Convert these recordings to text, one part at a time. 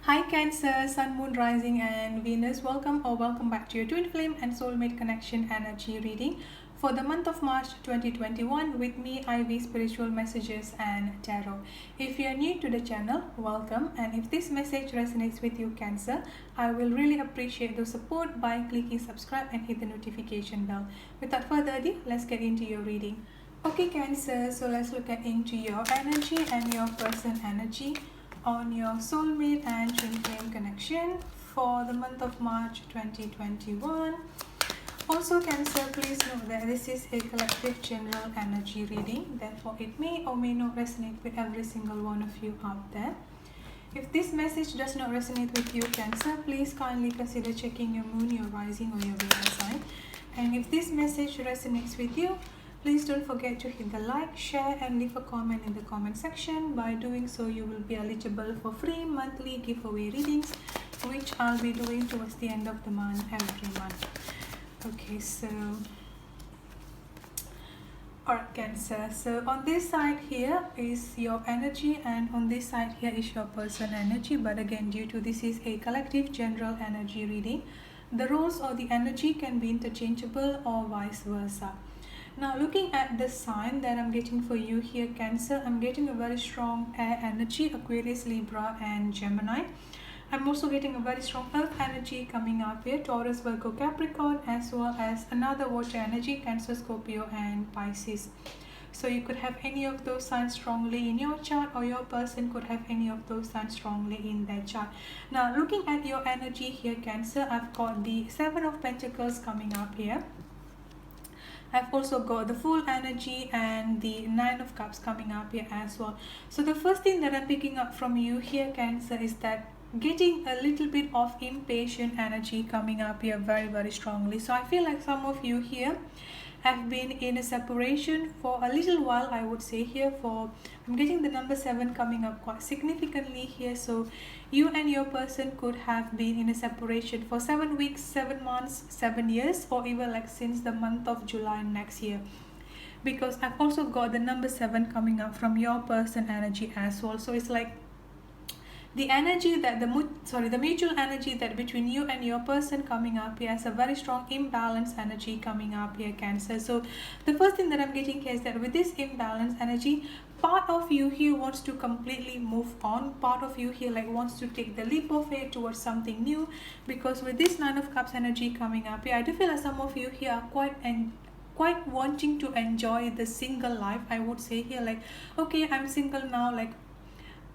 Hi Cancer, Sun, Moon, Rising and Venus. Welcome back to your Twin Flame and Soulmate Connection energy reading for the month of March 2021 with me, Ivy, Spiritual Messages and Tarot. If you are new to the channel, welcome, and if this message resonates with you Cancer, I will really appreciate the support by clicking subscribe and hit the notification bell. Without further ado, let's get into your reading. Okay Cancer, so let's look at into your energy and your person energy on your soulmate and twin flame connection for the month of March 2021. Also Cancer, please note that this is a collective general energy reading, therefore it may or may not resonate with every single one of you out there. If this message does not resonate with you Cancer, please kindly consider checking your moon, your rising or your Venus sign. And if this message resonates with you, please don't forget to hit the like, share and leave a comment in the comment section. By doing so, you will be eligible for free monthly giveaway readings, which I'll be doing towards the end of the month every month. Okay, so alright Cancer, so on this side here is your energy and on this side here is your person energy, but again due to this is a collective general energy reading, the roles or the energy can be interchangeable or vice versa. Now looking at the sign that I'm getting for you here Cancer, I'm getting a very strong air energy, Aquarius, Libra and Gemini. I'm also getting a very strong earth energy coming up here, Taurus, Virgo, Capricorn, as well as another water energy, Cancer, Scorpio and Pisces. So you could have any of those signs strongly in your chart, or your person could have any of those signs strongly in their chart. Now looking at your energy here Cancer, I've got the Seven of Pentacles coming up here. I've also got the full energy and the Nine of Cups coming up here as well. So the first thing that I'm picking up from you here Cancer is that getting a little bit of impatient energy coming up here very strongly. So I feel like some of you here have been in a separation for a little while, I would say here. I'm getting the number 7 coming up quite significantly here. So you and your person could have been in a separation for 7 weeks, 7 months, 7 years, or even like since the month of July next year, because I've also got the number 7 coming up from your person energy as well. So it's like the energy that the mutual energy that between you and your person coming up here has a very strong imbalance energy coming up here Cancer. So the first thing that I'm getting here is that with this imbalance energy, part of you here wants to completely move on, part of you here like wants to take the leap of faith towards something new, because with this Nine of Cups energy coming up here, I do feel like some of you here are quite wanting to enjoy the single life, I would say here. Like, okay, I'm single now, like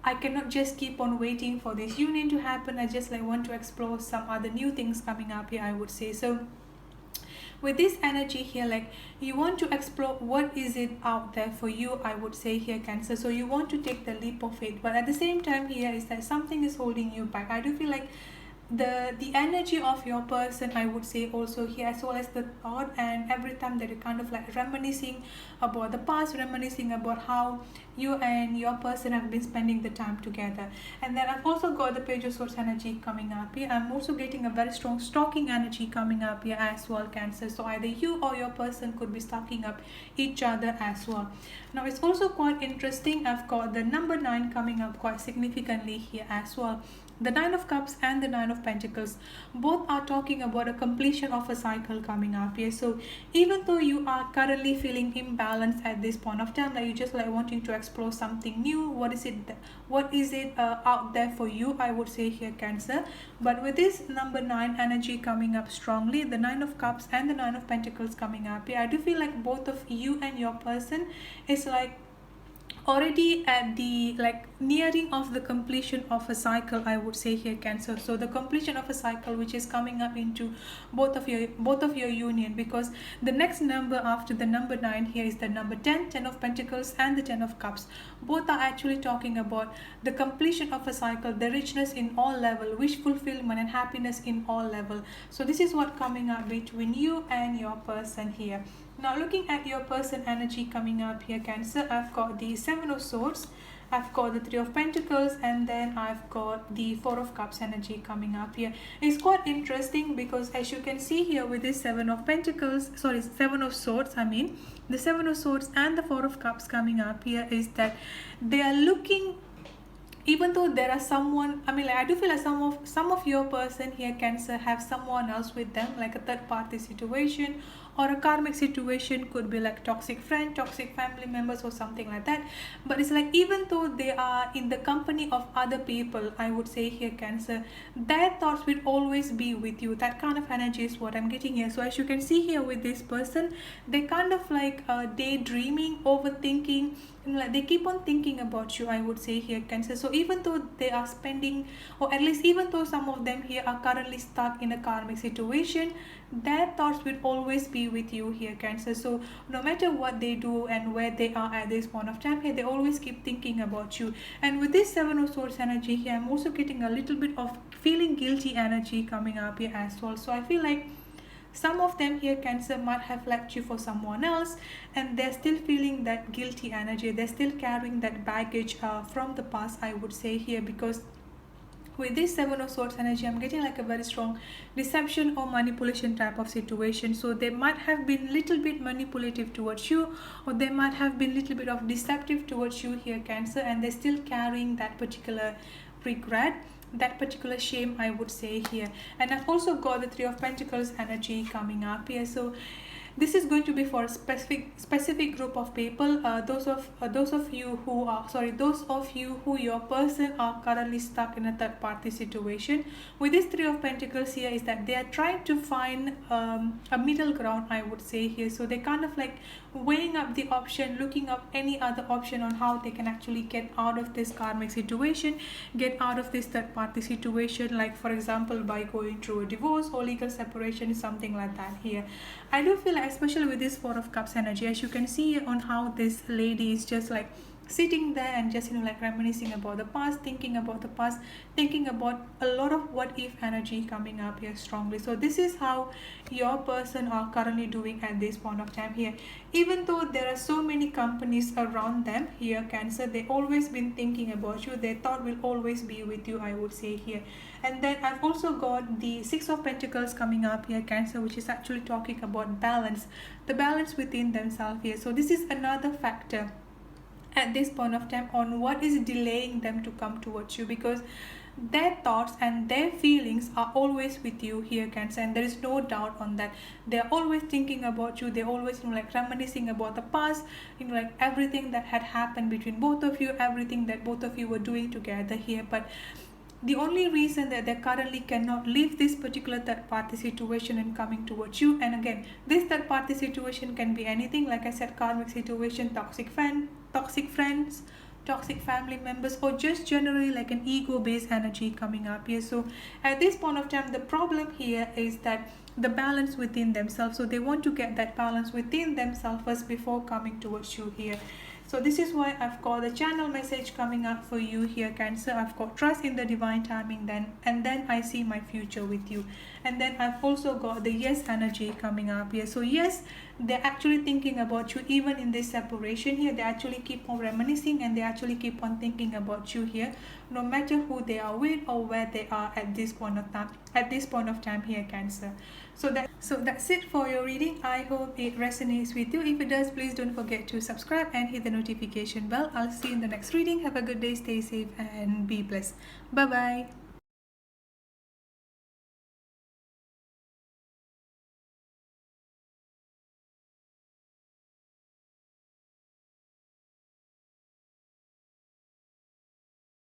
I cannot just keep on waiting for this union to happen. I just like want to explore some other new things coming up here, I would say. So with this energy here, like you want to explore what is it out there for you, I would say here Cancer. So you want to take the leap of faith, but at the same time here is that something is holding you back. I do feel like the energy of your person, I would say also here, as well as the thought, and every time that you're kind of like reminiscing about the past, reminiscing about how you and your person have been spending the time together. And then I've also got the Page of Swords energy coming up here. I'm also getting a very strong stalking energy coming up here as well Cancer. So either you or your person could be stalking up each other as well. Now it's also quite interesting, I've got the number 9 coming up quite significantly here as well. The Nine of Cups and the Nine of Pentacles both are talking about a completion of a cycle coming up here. So even though you are currently feeling imbalanced at this point of time, like you just like wanting to explore something new, what is it out there for you, I would say here Cancer. But with this number 9 energy coming up strongly, the Nine of Cups and the Nine of Pentacles coming up here, I do feel like both of you and your person is like already at the like nearing of the completion of a cycle, I would say here Cancer. So the completion of a cycle which is coming up into both of your union, because the next number after the number 9 here is the number 10 of Pentacles and the 10 of Cups. Both are actually talking about the completion of a cycle, the richness in all level, wish fulfillment and happiness in all level. So this is what coming up between you and your person here. Now looking at your person energy coming up here Cancer, I've got the Seven of Swords, I've got the Three of Pentacles, and then I've got the Four of Cups energy coming up here. It's quite interesting because as you can see here with this Seven of Swords, the Seven of Swords and the Four of Cups coming up here is that they are looking even though there are someone, I mean, like, I do feel like some of your person here, Cancer, have someone else with them, like a third party situation, or a karmic situation, could be like toxic friend, toxic family members, or something like that. But it's like, even though they are in the company of other people, I would say here, Cancer, their thoughts will always be with you. That kind of energy is what I'm getting here. So as you can see here with this person, they kind of like daydreaming, overthinking, like they keep on thinking about you, I would say here, Cancer. So even though they are spending, or at least even though some of them here are currently stuck in a karmic situation, their thoughts will always be with you here, Cancer. So no matter what they do and where they are at this point of time here, they always keep thinking about you. And with this Seven of Swords energy here, I'm also getting a little bit of feeling guilty energy coming up here as well. So I feel like some of them here, Cancer, might have left you for someone else, and they're still feeling that guilty energy. They're still carrying that baggage from the past, I would say here, because with this Seven of Swords energy, I'm getting like a very strong deception or manipulation type of situation. So they might have been little bit manipulative towards you, or they might have been little bit of deceptive towards you here, Cancer, and they're still carrying that particular regret, that particular shame, I would say here. And I've also got the Three of Pentacles energy coming up here. So this is going to be for a specific group of people, those of you who your person are currently stuck in a third party situation. With this Three of Pentacles here, is that they are trying to find a middle ground, I would say here. So they kind of like weighing up the option, looking up any other option on how they can actually get out of this karmic situation, get out of this third party situation, like for example by going through a divorce or legal separation, something like that here. I do feel like, especially with this Four of Cups energy, as you can see on how this lady is just like sitting there and just like reminiscing about the past, thinking about the past, thinking about a lot of what if energy coming up here strongly. So this is how your person are currently doing at this point of time here. Even though there are so many companies around them here, Cancer, they always been thinking about you. Their thought will always be with you, I would say here. And then I've also got the Six of Pentacles coming up here, Cancer, which is actually talking about balance, the balance within themselves here. So this is another factor at this point of time on what is delaying them to come towards you, because their thoughts and their feelings are always with you here, Cancer, and there is no doubt on that. They're always thinking about you. They're always like reminiscing about the past, like everything that had happened between both of you, everything that both of you were doing together here. But the only reason that they currently cannot leave this particular third party situation and coming towards you, and again, this third party situation can be anything, like I said, karmic situation, toxic friends, toxic family members, or just generally like an ego based energy coming up here. So at this point of time, the problem here is that the balance within themselves. So they want to get that balance within themselves first before coming towards you here. So this is why I've got the channel message coming up for you here, Cancer. I've got trust in the divine timing then, and then I see my future with you. And then I've also got the yes energy coming up here. So yes, they're actually thinking about you even in this separation here. They actually keep on reminiscing, and they actually keep on thinking about you here, no matter who they are with or where they are at this point of time here, Cancer. So that's it for your reading. I hope it resonates with you. If it does, please don't forget to subscribe and hit the notification bell. I'll see you in the next reading. Have a good day, stay safe, and be blessed. Bye bye.